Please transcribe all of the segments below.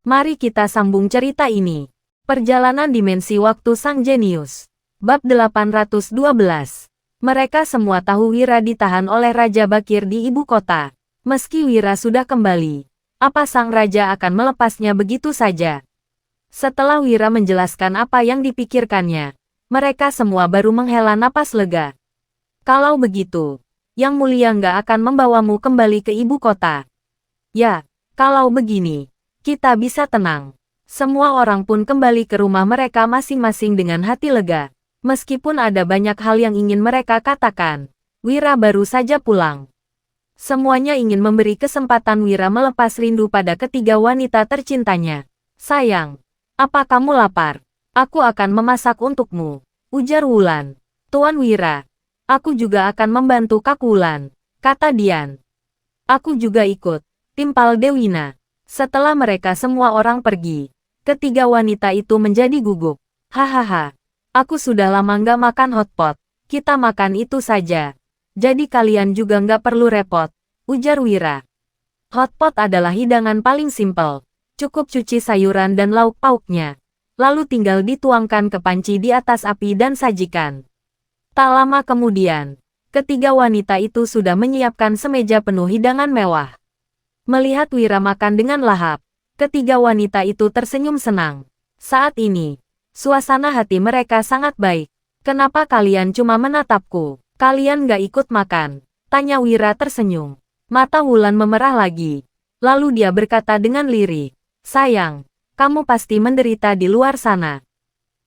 Mari kita sambung cerita ini. Perjalanan dimensi waktu sang jenius. Bab 812. Mereka semua tahu Wira ditahan oleh Raja Bakir di ibu kota. Meski Wira sudah kembali, apa sang raja akan melepasnya begitu saja? Setelah Wira menjelaskan apa yang dipikirkannya, mereka semua baru menghela napas lega. Kalau begitu, Yang Mulia nggak akan membawamu kembali ke ibu kota. Ya, kalau begini, kita bisa tenang. Semua orang pun kembali ke rumah mereka masing-masing dengan hati lega. Meskipun ada banyak hal yang ingin mereka katakan, Wira baru saja pulang. Semuanya ingin memberi kesempatan Wira melepas rindu pada ketiga wanita tercintanya. Sayang, apa kamu lapar? Aku akan memasak untukmu, ujar Wulan. Tuan Wira, aku juga akan membantu Kak Wulan, kata Dian. Aku juga ikut, timpal Dewina. Setelah mereka semua orang pergi, ketiga wanita itu menjadi gugup. Hahaha, aku sudah lama nggak makan hotpot, kita makan itu saja. Jadi kalian juga nggak perlu repot, ujar Wira. Hotpot adalah hidangan paling simpel, cukup cuci sayuran dan lauk pauknya, lalu tinggal dituangkan ke panci di atas api dan sajikan. Tak lama kemudian, ketiga wanita itu sudah menyiapkan semeja penuh hidangan mewah. Melihat Wira makan dengan lahap, ketiga wanita itu tersenyum senang. Saat ini, suasana hati mereka sangat baik. Kenapa kalian cuma menatapku? Kalian gak ikut makan? Tanya Wira tersenyum. Mata Wulan memerah lagi. Lalu dia berkata dengan lirih, sayang, kamu pasti menderita di luar sana.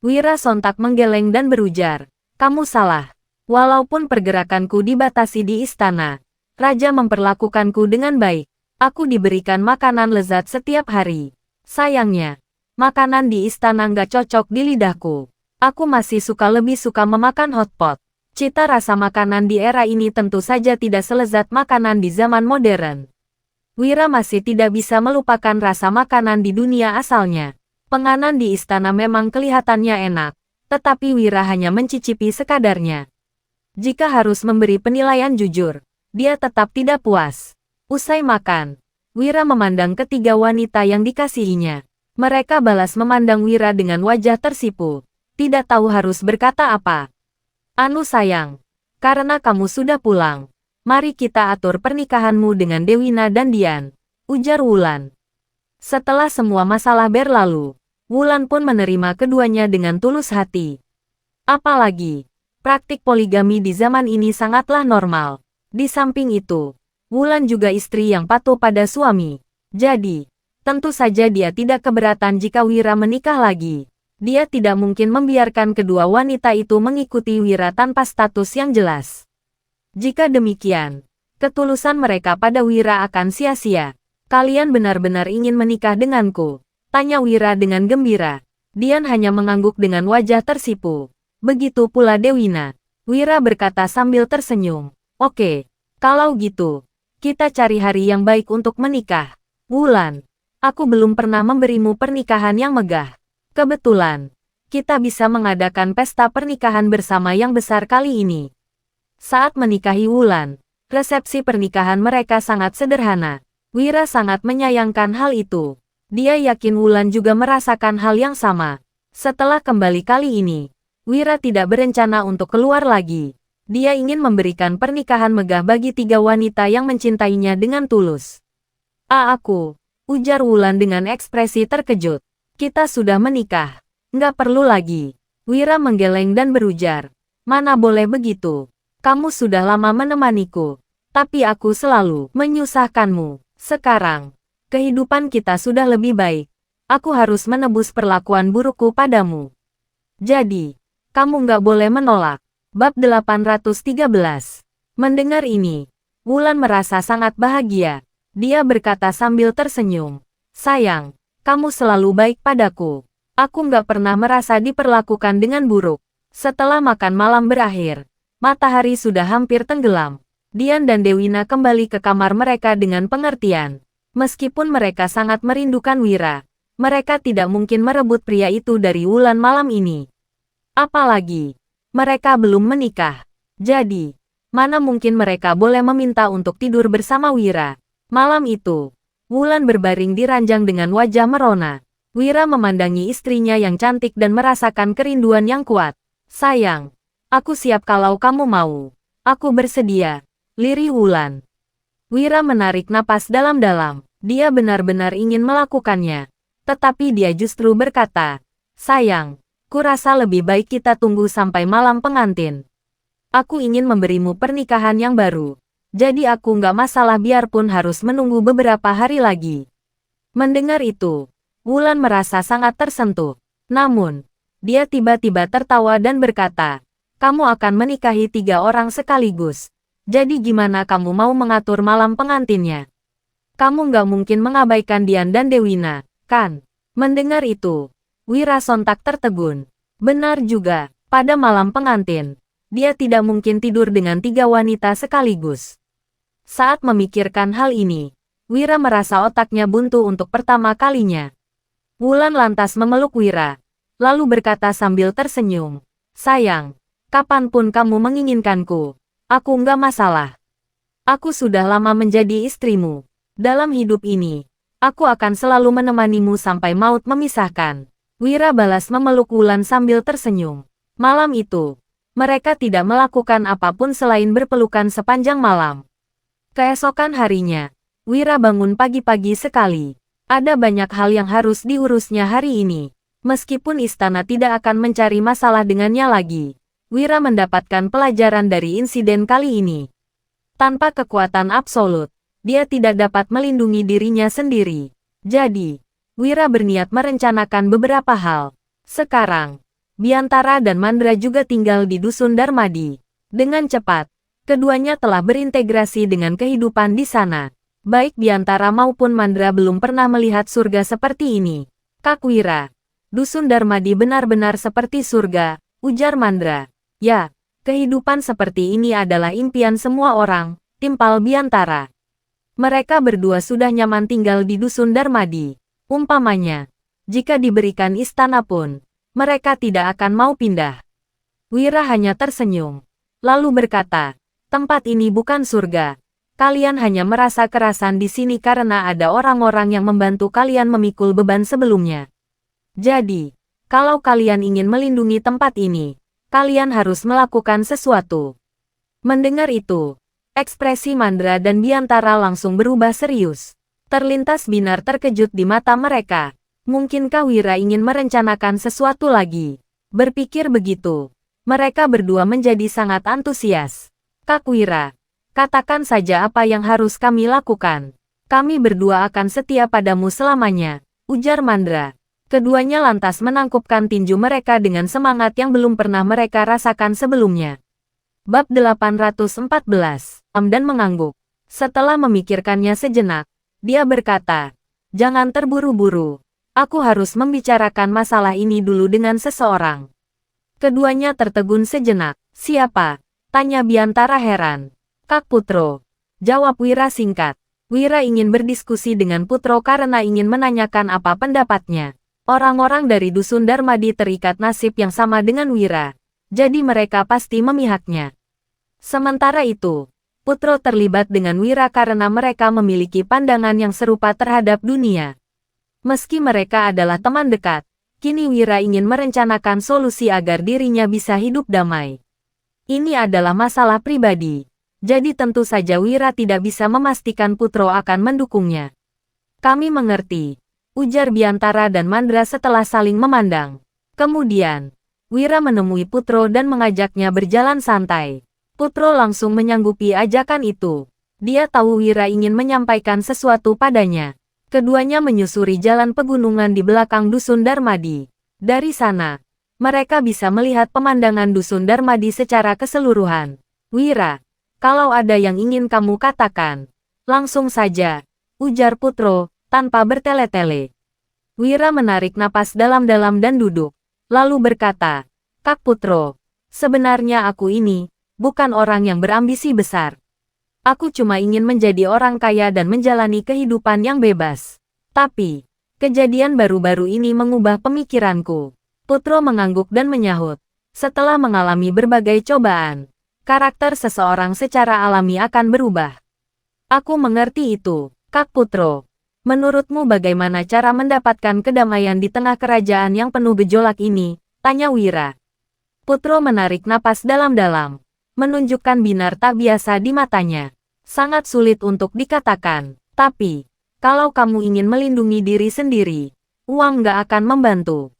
Wira sontak menggeleng dan berujar, kamu salah. Walaupun pergerakanku dibatasi di istana, Raja memperlakukanku dengan baik. Aku diberikan makanan lezat setiap hari. Sayangnya, makanan di istana nggak cocok di lidahku. Aku masih lebih suka memakan hotpot. Cita rasa makanan di era ini tentu saja tidak selezat makanan di zaman modern. Wira masih tidak bisa melupakan rasa makanan di dunia asalnya. Penganan di istana memang kelihatannya enak, tetapi Wira hanya mencicipi sekadarnya. Jika harus memberi penilaian jujur, dia tetap tidak puas. Usai makan, Wira memandang ketiga wanita yang dikasihinya. Mereka balas memandang Wira dengan wajah tersipu. Tidak tahu harus berkata apa. Anu sayang, karena kamu sudah pulang, mari kita atur pernikahanmu dengan Dewina dan Dian, ujar Wulan. Setelah semua masalah berlalu, Wulan pun menerima keduanya dengan tulus hati. Apalagi, praktik poligami di zaman ini sangatlah normal. Di samping itu, Wulan juga istri yang patuh pada suami. Jadi, tentu saja dia tidak keberatan jika Wira menikah lagi. Dia tidak mungkin membiarkan kedua wanita itu mengikuti Wira tanpa status yang jelas. Jika demikian, ketulusan mereka pada Wira akan sia-sia. Kalian benar-benar ingin menikah denganku? Tanya Wira dengan gembira. Dian hanya mengangguk dengan wajah tersipu. Begitu pula Dewina. Wira berkata sambil tersenyum. Oke, kalau gitu, kita cari hari yang baik untuk menikah. Wulan, aku belum pernah memberimu pernikahan yang megah. Kebetulan, kita bisa mengadakan pesta pernikahan bersama yang besar kali ini. Saat menikahi Wulan, resepsi pernikahan mereka sangat sederhana. Wira sangat menyayangkan hal itu. Dia yakin Wulan juga merasakan hal yang sama. Setelah kembali kali ini, Wira tidak berencana untuk keluar lagi. Dia ingin memberikan pernikahan megah bagi tiga wanita yang mencintainya dengan tulus. Aku, ujar Wulan dengan ekspresi terkejut. Kita sudah menikah. Nggak perlu lagi. Wira menggeleng dan berujar. Mana boleh begitu. Kamu sudah lama menemaniku. Tapi aku selalu menyusahkanmu. Sekarang, kehidupan kita sudah lebih baik. Aku harus menebus perlakuan burukku padamu. Jadi, kamu nggak boleh menolak. Bab 813. Mendengar ini, Wulan merasa sangat bahagia. Dia berkata sambil tersenyum. Sayang, kamu selalu baik padaku. Aku nggak pernah merasa diperlakukan dengan buruk. Setelah makan malam berakhir, matahari sudah hampir tenggelam. Dian dan Dewina kembali ke kamar mereka dengan pengertian. Meskipun mereka sangat merindukan Wira, mereka tidak mungkin merebut pria itu dari Wulan malam ini. Apalagi, mereka belum menikah. Jadi, mana mungkin mereka boleh meminta untuk tidur bersama Wira. Malam itu, Wulan berbaring di ranjang dengan wajah merona. Wira memandangi istrinya yang cantik dan merasakan kerinduan yang kuat. Sayang, aku siap kalau kamu mau. Aku bersedia. Lirih Wulan. Wira menarik napas dalam-dalam. Dia benar-benar ingin melakukannya. Tetapi dia justru berkata, sayang, kurasa lebih baik kita tunggu sampai malam pengantin. Aku ingin memberimu pernikahan yang baru. Jadi aku nggak masalah biarpun harus menunggu beberapa hari lagi. Mendengar itu, Wulan merasa sangat tersentuh. Namun, dia tiba-tiba tertawa dan berkata, kamu akan menikahi 3 orang sekaligus. Jadi gimana kamu mau mengatur malam pengantinnya? Kamu nggak mungkin mengabaikan Dian dan Dewina, kan? Mendengar itu, Wira sontak tertegun. Benar juga, pada malam pengantin, dia tidak mungkin tidur dengan 3 wanita sekaligus. Saat memikirkan hal ini, Wira merasa otaknya buntu untuk pertama kalinya. Wulan lantas memeluk Wira, lalu berkata sambil tersenyum, sayang, kapanpun kamu menginginkanku, aku nggak masalah. Aku sudah lama menjadi istrimu. Dalam hidup ini, aku akan selalu menemanimu sampai maut memisahkan. Wira balas memeluk Wulan sambil tersenyum. Malam itu, mereka tidak melakukan apapun selain berpelukan sepanjang malam. Keesokan harinya, Wira bangun pagi-pagi sekali. Ada banyak hal yang harus diurusnya hari ini. Meskipun istana tidak akan mencari masalah dengannya lagi, Wira mendapatkan pelajaran dari insiden kali ini. Tanpa kekuatan absolut, dia tidak dapat melindungi dirinya sendiri. Jadi, Wira berniat merencanakan beberapa hal. Sekarang, Biantara dan Mandra juga tinggal di Dusun Darmadi. Dengan cepat, keduanya telah berintegrasi dengan kehidupan di sana. Baik Biantara maupun Mandra belum pernah melihat surga seperti ini. Kak Wira, Dusun Darmadi benar-benar seperti surga, ujar Mandra. Ya, kehidupan seperti ini adalah impian semua orang, timpal Biantara. Mereka berdua sudah nyaman tinggal di Dusun Darmadi. Umpamanya, jika diberikan istana pun, mereka tidak akan mau pindah. Wira hanya tersenyum, lalu berkata, tempat ini bukan surga. Kalian hanya merasa kerasan di sini karena ada orang-orang yang membantu kalian memikul beban sebelumnya. Jadi, kalau kalian ingin melindungi tempat ini, kalian harus melakukan sesuatu. Mendengar itu, ekspresi Mandra dan Biantara langsung berubah serius. Terlintas binar terkejut di mata mereka. Mungkinkah Wira ingin merencanakan sesuatu lagi? Berpikir begitu, mereka berdua menjadi sangat antusias. Kak Wira, katakan saja apa yang harus kami lakukan. Kami berdua akan setia padamu selamanya, ujar Mandra. Keduanya lantas menangkupkan tinju mereka dengan semangat yang belum pernah mereka rasakan sebelumnya. Bab 814, dan mengangguk. Setelah memikirkannya sejenak, dia berkata, jangan terburu-buru. Aku harus membicarakan masalah ini dulu dengan seseorang. Keduanya tertegun sejenak. Siapa? Tanya Biantara heran. Kak Putro. Jawab Wira singkat. Wira ingin berdiskusi dengan Putro karena ingin menanyakan apa pendapatnya. Orang-orang dari Dusun Darmadi terikat nasib yang sama dengan Wira. Jadi mereka pasti memihaknya. Sementara itu, Putro terlibat dengan Wira karena mereka memiliki pandangan yang serupa terhadap dunia. Meski mereka adalah teman dekat, kini Wira ingin merencanakan solusi agar dirinya bisa hidup damai. Ini adalah masalah pribadi, jadi tentu saja Wira tidak bisa memastikan Putro akan mendukungnya. Kami mengerti, ujar Biantara dan Mandra setelah saling memandang. Kemudian, Wira menemui Putro dan mengajaknya berjalan santai. Putro langsung menyanggupi ajakan itu. Dia tahu Wira ingin menyampaikan sesuatu padanya. Keduanya menyusuri jalan pegunungan di belakang Dusun Darmadi. Dari sana, mereka bisa melihat pemandangan Dusun Darmadi secara keseluruhan. Wira, kalau ada yang ingin kamu katakan, langsung saja, ujar Putro, tanpa bertele-tele. Wira menarik napas dalam-dalam dan duduk, lalu berkata, Kak Putro, sebenarnya aku ini bukan orang yang berambisi besar. Aku cuma ingin menjadi orang kaya dan menjalani kehidupan yang bebas. Tapi, kejadian baru-baru ini mengubah pemikiranku. Putro mengangguk dan menyahut. Setelah mengalami berbagai cobaan, karakter seseorang secara alami akan berubah. Aku mengerti itu, Kak Putro. Menurutmu bagaimana cara mendapatkan kedamaian di tengah kerajaan yang penuh gejolak ini? Tanya Wira. Putro menarik napas dalam-dalam, menunjukkan binar tak biasa di matanya. Sangat sulit untuk dikatakan, tapi kalau kamu ingin melindungi diri sendiri, uang nggak akan membantu.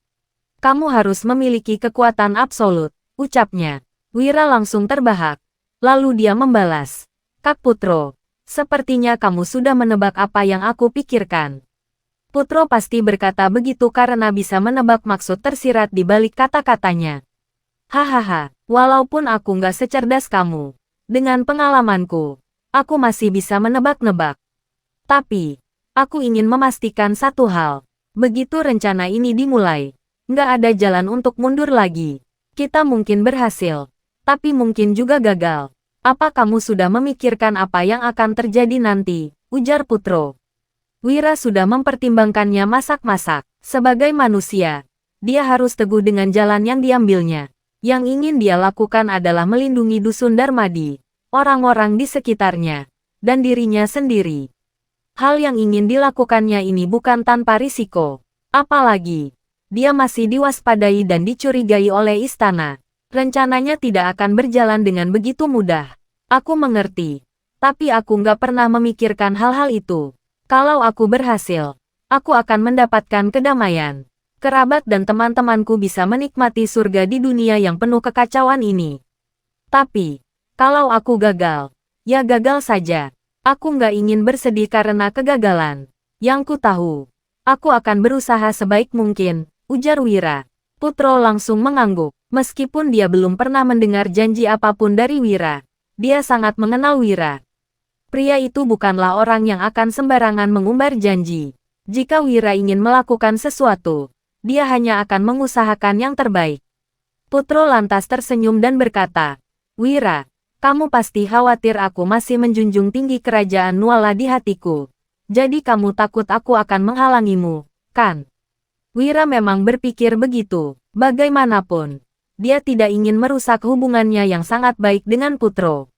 Kamu harus memiliki kekuatan absolut, ucapnya. Wira langsung terbahak. Lalu dia membalas. Kak Putro, sepertinya kamu sudah menebak apa yang aku pikirkan. Putro pasti berkata begitu karena bisa menebak maksud tersirat di balik kata-katanya. Hahaha, walaupun aku nggak secerdas kamu, dengan pengalamanku, aku masih bisa menebak-nebak. Tapi, aku ingin memastikan satu hal. Begitu rencana ini dimulai, nggak ada jalan untuk mundur lagi. Kita mungkin berhasil, tapi mungkin juga gagal. Apa kamu sudah memikirkan apa yang akan terjadi nanti? Ujar Putro. Wira sudah mempertimbangkannya masak-masak. Sebagai manusia, dia harus teguh dengan jalan yang diambilnya. Yang ingin dia lakukan adalah melindungi Dusun Darmadi, orang-orang di sekitarnya, dan dirinya sendiri. Hal yang ingin dilakukannya ini bukan tanpa risiko. Apalagi, dia masih diwaspadai dan dicurigai oleh istana. Rencananya tidak akan berjalan dengan begitu mudah. Aku mengerti. Tapi aku nggak pernah memikirkan hal-hal itu. Kalau aku berhasil, aku akan mendapatkan kedamaian. Kerabat dan teman-temanku bisa menikmati surga di dunia yang penuh kekacauan ini. Tapi, kalau aku gagal, ya gagal saja. Aku nggak ingin bersedih karena kegagalan. Yang ku tahu, aku akan berusaha sebaik mungkin, ujar Wira. Putro langsung mengangguk. Meskipun dia belum pernah mendengar janji apapun dari Wira, dia sangat mengenal Wira. Pria itu bukanlah orang yang akan sembarangan mengumbar janji. Jika Wira ingin melakukan sesuatu, dia hanya akan mengusahakan yang terbaik. Putro lantas tersenyum dan berkata, Wira, kamu pasti khawatir aku masih menjunjung tinggi kerajaan Nuala di hatiku. Jadi kamu takut aku akan menghalangimu, kan? Wira memang berpikir begitu. Bagaimanapun, dia tidak ingin merusak hubungannya yang sangat baik dengan Putro.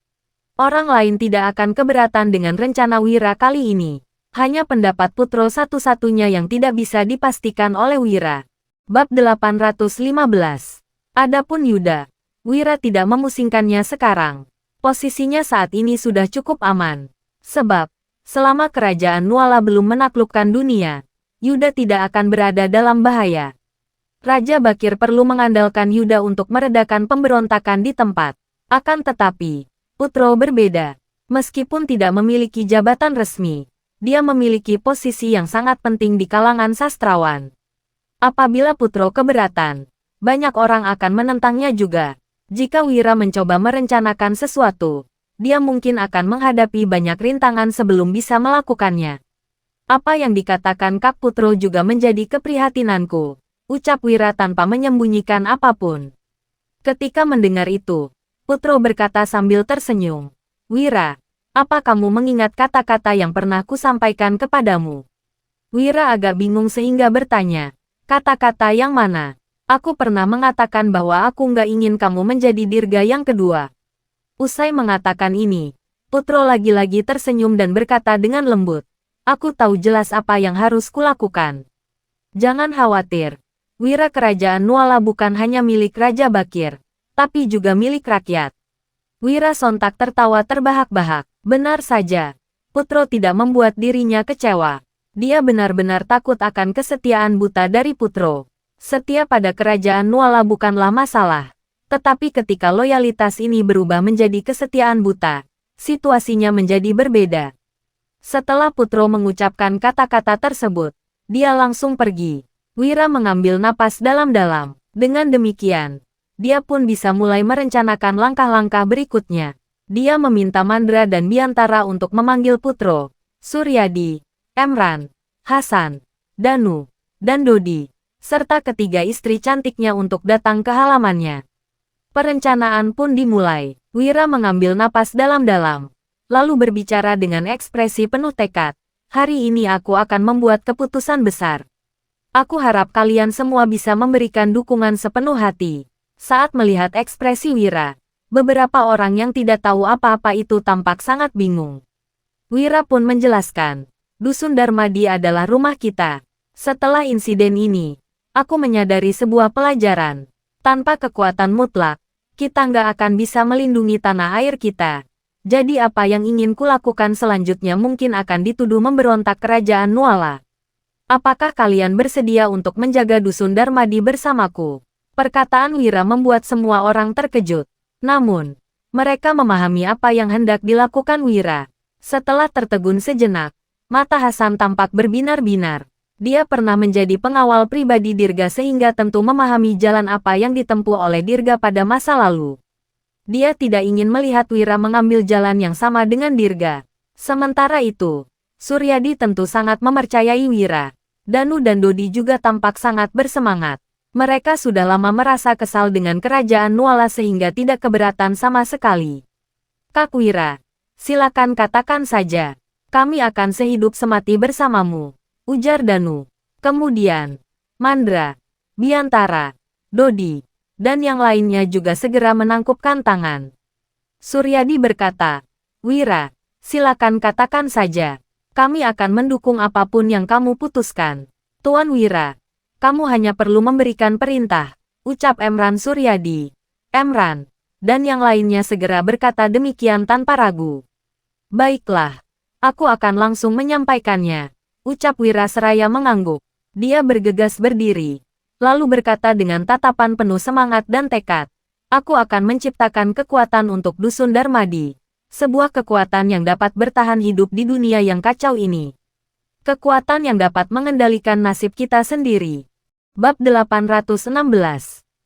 Orang lain tidak akan keberatan dengan rencana Wira kali ini. Hanya pendapat Putro satu-satunya yang tidak bisa dipastikan oleh Wira. Bab 815. Adapun Yuda, Wira tidak memusingkannya sekarang. Posisinya saat ini sudah cukup aman. Sebab, selama kerajaan Nuala belum menaklukkan dunia, Yuda tidak akan berada dalam bahaya. Raja Bakir perlu mengandalkan Yuda untuk meredakan pemberontakan di tempat. Akan tetapi, Putro berbeda. Meskipun tidak memiliki jabatan resmi, dia memiliki posisi yang sangat penting di kalangan sastrawan. Apabila Putro keberatan, banyak orang akan menentangnya juga. Jika Wira mencoba merencanakan sesuatu, dia mungkin akan menghadapi banyak rintangan sebelum bisa melakukannya. Apa yang dikatakan Kak Putro juga menjadi keprihatinanku, ucap Wira tanpa menyembunyikan apapun. Ketika mendengar itu, Putro berkata sambil tersenyum, Wira, apa kamu mengingat kata-kata yang pernah kusampaikan kepadamu? Wira agak bingung sehingga bertanya, kata-kata yang mana? Aku pernah mengatakan bahwa aku nggak ingin kamu menjadi dirga yang kedua. Usai mengatakan ini, Putro lagi-lagi tersenyum dan berkata dengan lembut, aku tahu jelas apa yang harus kulakukan. Jangan khawatir. Wira kerajaan Nuala bukan hanya milik Raja Bakir, tapi juga milik rakyat. Wira sontak tertawa terbahak-bahak. Benar saja, Putro tidak membuat dirinya kecewa. Dia benar-benar takut akan kesetiaan buta dari Putro. Setia pada kerajaan Nuala bukanlah masalah. Tetapi ketika loyalitas ini berubah menjadi kesetiaan buta, situasinya menjadi berbeda. Setelah Putro mengucapkan kata-kata tersebut, dia langsung pergi. Wira mengambil napas dalam-dalam. Dengan demikian, dia pun bisa mulai merencanakan langkah-langkah berikutnya. Dia meminta Mandra dan Biantara untuk memanggil Putro, Suryadi, Emran, Hasan, Danu, dan Dodi, serta ketiga istri cantiknya untuk datang ke halamannya. Perencanaan pun dimulai. Wira mengambil napas dalam-dalam, lalu berbicara dengan ekspresi penuh tekad. Hari ini aku akan membuat keputusan besar. Aku harap kalian semua bisa memberikan dukungan sepenuh hati. Saat melihat ekspresi Wira, beberapa orang yang tidak tahu apa-apa itu tampak sangat bingung. Wira pun menjelaskan, Dusun Darmadi adalah rumah kita. Setelah insiden ini, aku menyadari sebuah pelajaran. Tanpa kekuatan mutlak, kita nggak akan bisa melindungi tanah air kita. Jadi apa yang ingin kulakukan selanjutnya mungkin akan dituduh memberontak kerajaan Nuala. Apakah kalian bersedia untuk menjaga Dusun Darmadi bersamaku? Perkataan Wira membuat semua orang terkejut. Namun, mereka memahami apa yang hendak dilakukan Wira. Setelah tertegun sejenak, mata Hasan tampak berbinar-binar. Dia pernah menjadi pengawal pribadi Dirga sehingga tentu memahami jalan apa yang ditempuh oleh Dirga pada masa lalu. Dia tidak ingin melihat Wira mengambil jalan yang sama dengan Dirga. Sementara itu, Suryadi tentu sangat mempercayai Wira. Danu dan Dodi juga tampak sangat bersemangat. Mereka sudah lama merasa kesal dengan kerajaan Nuala sehingga tidak keberatan sama sekali. Kak Wira, silakan katakan saja. Kami akan sehidup semati bersamamu, ujar Danu. Kemudian, Mandra, Biantara, Dodi, dan yang lainnya juga segera menangkupkan tangan. Suryadi berkata, Wira, silakan katakan saja. Kami akan mendukung apapun yang kamu putuskan. Tuan Wira, kamu hanya perlu memberikan perintah, ucap Emran Suryadi. Emran, dan yang lainnya segera berkata demikian tanpa ragu. Baiklah, aku akan langsung menyampaikannya, ucap Wira seraya mengangguk. Dia bergegas berdiri, lalu berkata dengan tatapan penuh semangat dan tekad. Aku akan menciptakan kekuatan untuk Dusun Darmadi. Sebuah kekuatan yang dapat bertahan hidup di dunia yang kacau ini. Kekuatan yang dapat mengendalikan nasib kita sendiri. Bab 816.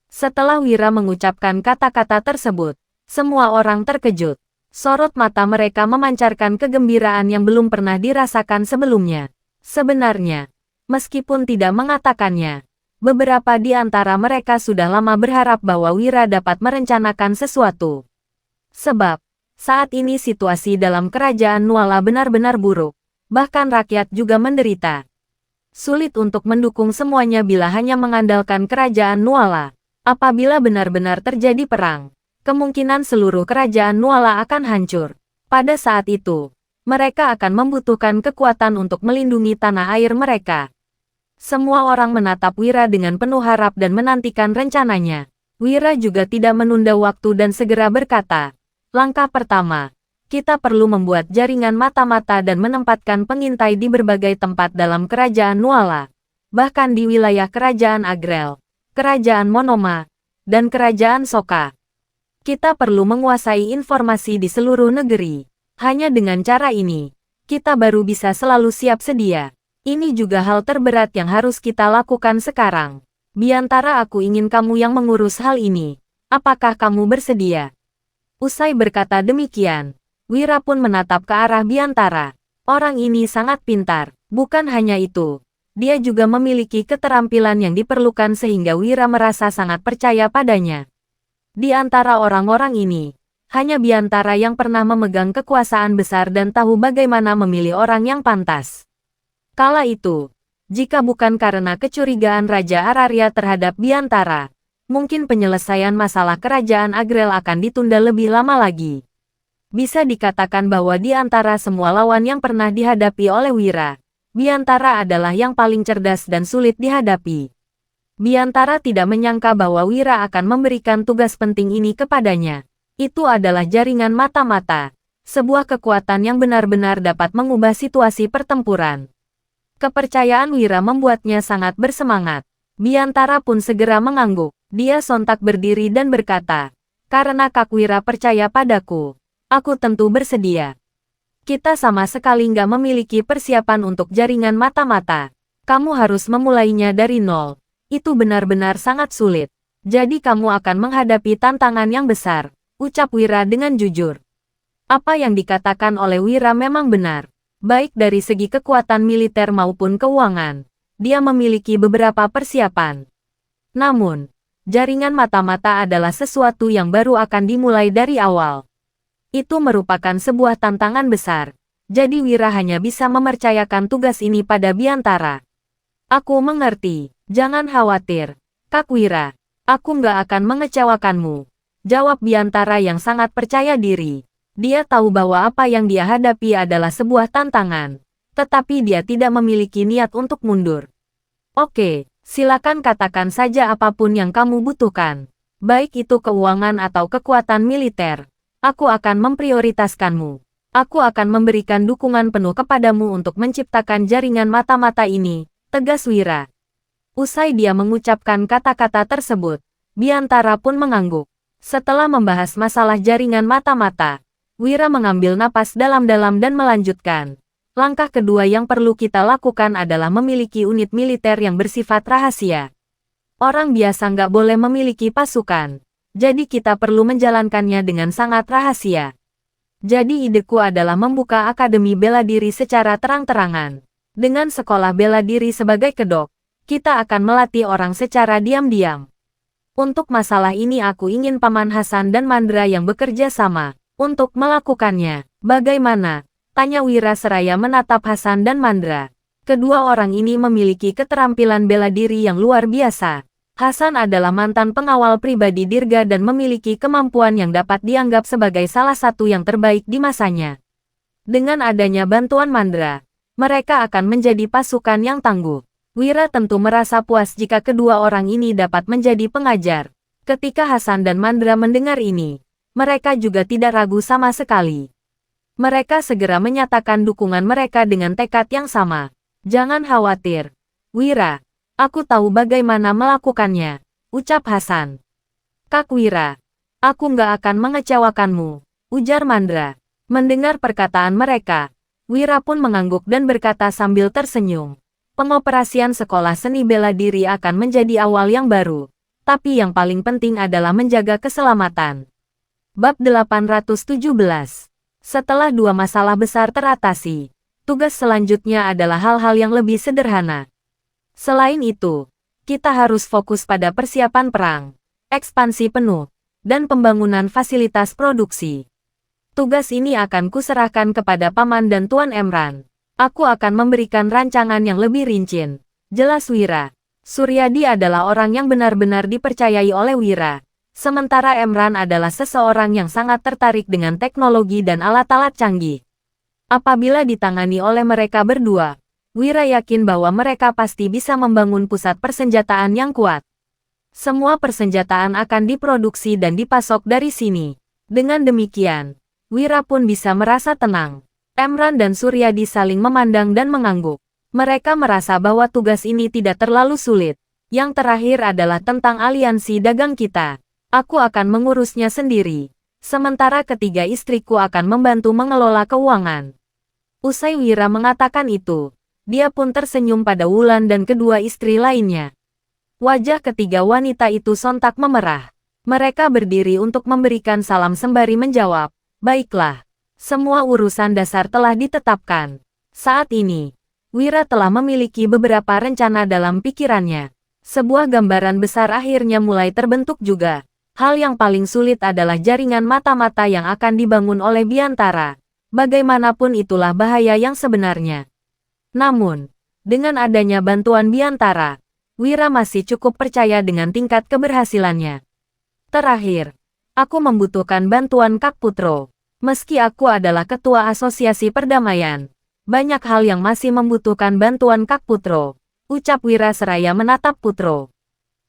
Setelah Wira mengucapkan kata-kata tersebut, semua orang terkejut. Sorot mata mereka memancarkan kegembiraan yang belum pernah dirasakan sebelumnya. Sebenarnya, meskipun tidak mengatakannya, beberapa di antara mereka sudah lama berharap bahwa Wira dapat merencanakan sesuatu. Sebab, saat ini situasi dalam kerajaan Nuala benar-benar buruk. Bahkan rakyat juga menderita. Sulit untuk mendukung semuanya bila hanya mengandalkan kerajaan Nuala. Apabila benar-benar terjadi perang, kemungkinan seluruh kerajaan Nuala akan hancur. Pada saat itu, mereka akan membutuhkan kekuatan untuk melindungi tanah air mereka. Semua orang menatap Wira dengan penuh harap dan menantikan rencananya. Wira juga tidak menunda waktu dan segera berkata, langkah pertama, kita perlu membuat jaringan mata-mata dan menempatkan pengintai di berbagai tempat dalam kerajaan Nuala. Bahkan di wilayah kerajaan Agrel, kerajaan Monoma, dan kerajaan Soka. Kita perlu menguasai informasi di seluruh negeri. Hanya dengan cara ini, kita baru bisa selalu siap sedia. Ini juga hal terberat yang harus kita lakukan sekarang. Biantara aku ingin kamu yang mengurus hal ini. Apakah kamu bersedia? Usai berkata demikian, Wira pun menatap ke arah Biantara. Orang ini sangat pintar. Bukan hanya itu, dia juga memiliki keterampilan yang diperlukan sehingga Wira merasa sangat percaya padanya. Di antara orang-orang ini, hanya Biantara yang pernah memegang kekuasaan besar dan tahu bagaimana memilih orang yang pantas. Kala itu, jika bukan karena kecurigaan Raja Araria terhadap Biantara, mungkin penyelesaian masalah kerajaan Agrel akan ditunda lebih lama lagi. Bisa dikatakan bahwa di antara semua lawan yang pernah dihadapi oleh Wira, Biantara adalah yang paling cerdas dan sulit dihadapi. Biantara tidak menyangka bahwa Wira akan memberikan tugas penting ini kepadanya. Itu adalah jaringan mata-mata, sebuah kekuatan yang benar-benar dapat mengubah situasi pertempuran. Kepercayaan Wira membuatnya sangat bersemangat. Biantara pun segera mengangguk. Dia sontak berdiri dan berkata, karena Kak Wira percaya padaku, aku tentu bersedia. Kita sama sekali nggak memiliki persiapan untuk jaringan mata-mata. Kamu harus memulainya dari nol. Itu benar-benar sangat sulit. Jadi kamu akan menghadapi tantangan yang besar, ucap Wira dengan jujur. Apa yang dikatakan oleh Wira memang benar. Baik dari segi kekuatan militer maupun keuangan, dia memiliki beberapa persiapan. Namun, jaringan mata-mata adalah sesuatu yang baru akan dimulai dari awal. Itu merupakan sebuah tantangan besar. Jadi Wira hanya bisa mempercayakan tugas ini pada Biantara. Aku mengerti. Jangan khawatir, Kak Wira. Aku nggak akan mengecewakanmu, jawab Biantara yang sangat percaya diri. Dia tahu bahwa apa yang dia hadapi adalah sebuah tantangan. Tetapi dia tidak memiliki niat untuk mundur. Oke, silakan katakan saja apapun yang kamu butuhkan. Baik itu keuangan atau kekuatan militer. Aku akan memprioritaskanmu. Aku akan memberikan dukungan penuh kepadamu untuk menciptakan jaringan mata-mata ini, tegas Wira. Usai dia mengucapkan kata-kata tersebut, Biantara pun mengangguk. Setelah membahas masalah jaringan mata-mata, Wira mengambil napas dalam-dalam dan melanjutkan. Langkah kedua yang perlu kita lakukan adalah memiliki unit militer yang bersifat rahasia. Orang biasa nggak boleh memiliki pasukan, jadi kita perlu menjalankannya dengan sangat rahasia. Jadi ideku adalah membuka Akademi Bela Diri secara terang-terangan. Dengan sekolah bela diri sebagai kedok, kita akan melatih orang secara diam-diam. Untuk masalah ini aku ingin Paman Hasan dan Mandra yang bekerja sama untuk melakukannya. Bagaimana? Tanya Wira seraya menatap Hasan dan Mandra. Kedua orang ini memiliki keterampilan bela diri yang luar biasa. Hasan adalah mantan pengawal pribadi Dirga dan memiliki kemampuan yang dapat dianggap sebagai salah satu yang terbaik di masanya. Dengan adanya bantuan Mandra, mereka akan menjadi pasukan yang tangguh. Wira tentu merasa puas jika kedua orang ini dapat menjadi pengajar. Ketika Hasan dan Mandra mendengar ini, mereka juga tidak ragu sama sekali. Mereka segera menyatakan dukungan mereka dengan tekad yang sama. Jangan khawatir, Wira. Aku tahu bagaimana melakukannya, ucap Hasan. Kak Wira, aku nggak akan mengecewakanmu, ujar Mandra. Mendengar perkataan mereka, Wira pun mengangguk dan berkata sambil tersenyum. Pengoperasian sekolah seni bela diri akan menjadi awal yang baru, tapi yang paling penting adalah menjaga keselamatan. Bab 817. Setelah dua masalah besar teratasi, tugas selanjutnya adalah hal-hal yang lebih sederhana. Selain itu, kita harus fokus pada persiapan perang, ekspansi penuh, dan pembangunan fasilitas produksi. Tugas ini akan kuserahkan kepada Paman dan Tuan Emran. Aku akan memberikan rancangan yang lebih rinci, jelas Wira. Suryadi adalah orang yang benar-benar dipercayai oleh Wira, sementara Emran adalah seseorang yang sangat tertarik dengan teknologi dan alat-alat canggih. Apabila ditangani oleh mereka berdua, Wira yakin bahwa mereka pasti bisa membangun pusat persenjataan yang kuat. Semua persenjataan akan diproduksi dan dipasok dari sini. Dengan demikian, Wira pun bisa merasa tenang. Emran dan Suryadi saling memandang dan mengangguk. Mereka merasa bahwa tugas ini tidak terlalu sulit. Yang terakhir adalah tentang aliansi dagang kita. Aku akan mengurusnya sendiri. Sementara ketiga istriku akan membantu mengelola keuangan. Usai Wira mengatakan itu, dia pun tersenyum pada Wulan dan kedua istri lainnya. Wajah ketiga wanita itu sontak memerah. Mereka berdiri untuk memberikan salam sembari menjawab, "Baiklah, semua urusan dasar telah ditetapkan." Saat ini, Wira telah memiliki beberapa rencana dalam pikirannya. Sebuah gambaran besar akhirnya mulai terbentuk juga. Hal yang paling sulit adalah jaringan mata-mata yang akan dibangun oleh Biantara. Bagaimanapun itulah bahaya yang sebenarnya. Namun, dengan adanya bantuan Biantara, Wira masih cukup percaya dengan tingkat keberhasilannya. Terakhir, aku membutuhkan bantuan Kak Putro. Meski aku adalah ketua asosiasi perdamaian, banyak hal yang masih membutuhkan bantuan Kak Putro, ucap Wira seraya menatap Putro.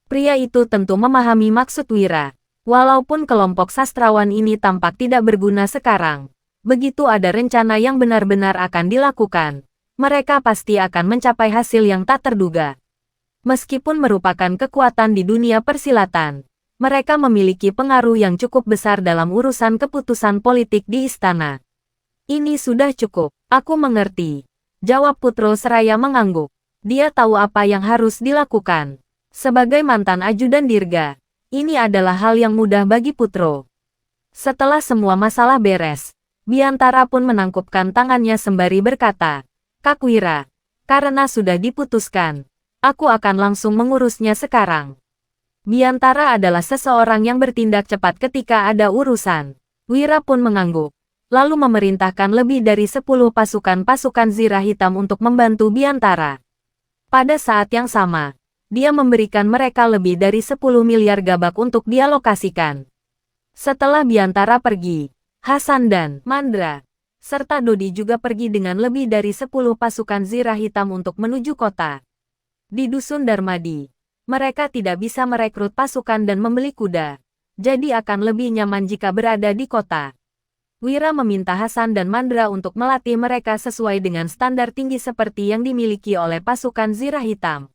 Pria itu tentu memahami maksud Wira. Walaupun kelompok sastrawan ini tampak tidak berguna sekarang, begitu ada rencana yang benar-benar akan dilakukan, mereka pasti akan mencapai hasil yang tak terduga. Meskipun merupakan kekuatan di dunia persilatan, mereka memiliki pengaruh yang cukup besar dalam urusan keputusan politik di istana. Ini sudah cukup, aku mengerti, jawab Putro seraya mengangguk. Dia tahu apa yang harus dilakukan. Sebagai mantan ajudan Dirga, ini adalah hal yang mudah bagi Putro. Setelah semua masalah beres, Biantara pun menangkupkan tangannya sembari berkata, Kak Wira, karena sudah diputuskan, aku akan langsung mengurusnya sekarang. Biantara adalah seseorang yang bertindak cepat ketika ada urusan. Wira pun mengangguk, lalu memerintahkan lebih dari 10 pasukan zirah hitam untuk membantu Biantara. Pada saat yang sama, dia memberikan mereka lebih dari 10 miliar gabak untuk dialokasikan. Setelah Biantara pergi, Hasan dan Mandra Serta Dodi juga pergi dengan lebih dari 10 pasukan zirah hitam untuk menuju kota. Di Dusun Darmadi, mereka tidak bisa merekrut pasukan dan membeli kuda, jadi akan lebih nyaman jika berada di kota. Wira meminta Hasan dan Mandra untuk melatih mereka sesuai dengan standar tinggi seperti yang dimiliki oleh pasukan zirah hitam.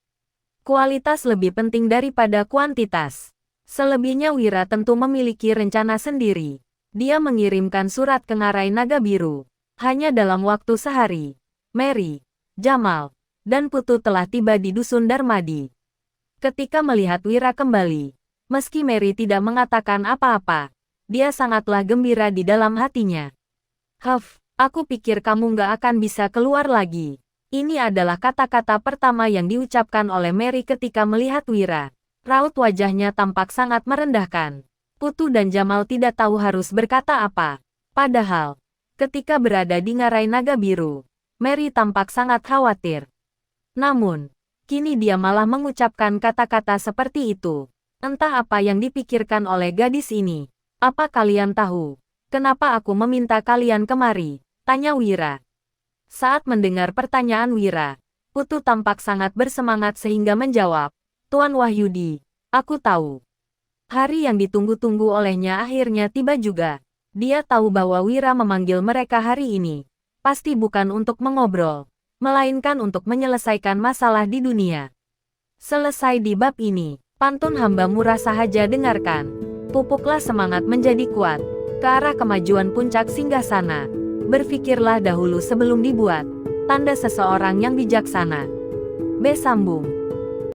Kualitas lebih penting daripada kuantitas. Selebihnya Wira tentu memiliki rencana sendiri. Dia mengirimkan surat ke Ngarai Naga Biru. Hanya dalam waktu sehari, Mary, Jamal, dan Putu telah tiba di Dusun Darmadi. Ketika melihat Wira kembali, meski Mary tidak mengatakan apa-apa, dia sangatlah gembira di dalam hatinya. "Huff, aku pikir kamu nggak akan bisa keluar lagi." Ini adalah kata-kata pertama yang diucapkan oleh Mary ketika melihat Wira. Raut wajahnya tampak sangat merendahkan. Putu dan Jamal tidak tahu harus berkata apa. Padahal, ketika berada di Ngarai Naga Biru, Mary tampak sangat khawatir. Namun, kini dia malah mengucapkan kata-kata seperti itu. Entah apa yang dipikirkan oleh gadis ini. "Apa kalian tahu kenapa aku meminta kalian kemari?" tanya Wira. Saat mendengar pertanyaan Wira, Putu tampak sangat bersemangat sehingga menjawab, "Tuan Wahyudi, aku tahu." Hari yang ditunggu-tunggu olehnya akhirnya tiba juga. Dia tahu bahwa Wira memanggil mereka hari ini. Pasti bukan untuk mengobrol, melainkan untuk menyelesaikan masalah di dunia. Selesai di bab ini, pantun hamba murah sahaja dengarkan. Pupuklah semangat menjadi kuat, ke arah kemajuan puncak singgasana. Berfikirlah dahulu sebelum dibuat, tanda seseorang yang bijaksana. B. Sambung.